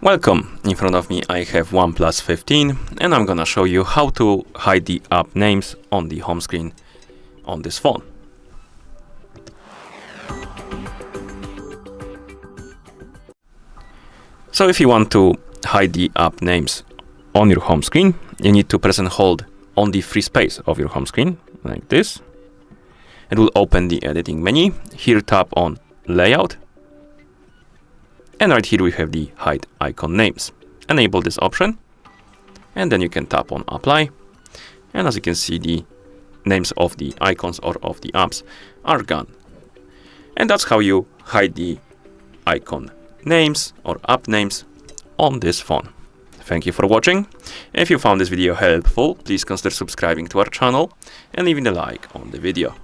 Welcome! In front of me I have OnePlus 15 and I'm gonna show you how to hide the app names on the home screen on this phone. So if you want to hide the app names on your home screen, you need to press and hold on the free space of your home screen, like this. It will open the editing menu. Here tap on Layout. And right here we have the hide icon names. Enable this option and then you can tap on apply. And as you can see, the names of the icons or of the apps are gone. And that's how you hide the icon names or app names on this phone. Thank you for watching. If you found this video helpful, please consider subscribing to our channel and leaving a like on the video.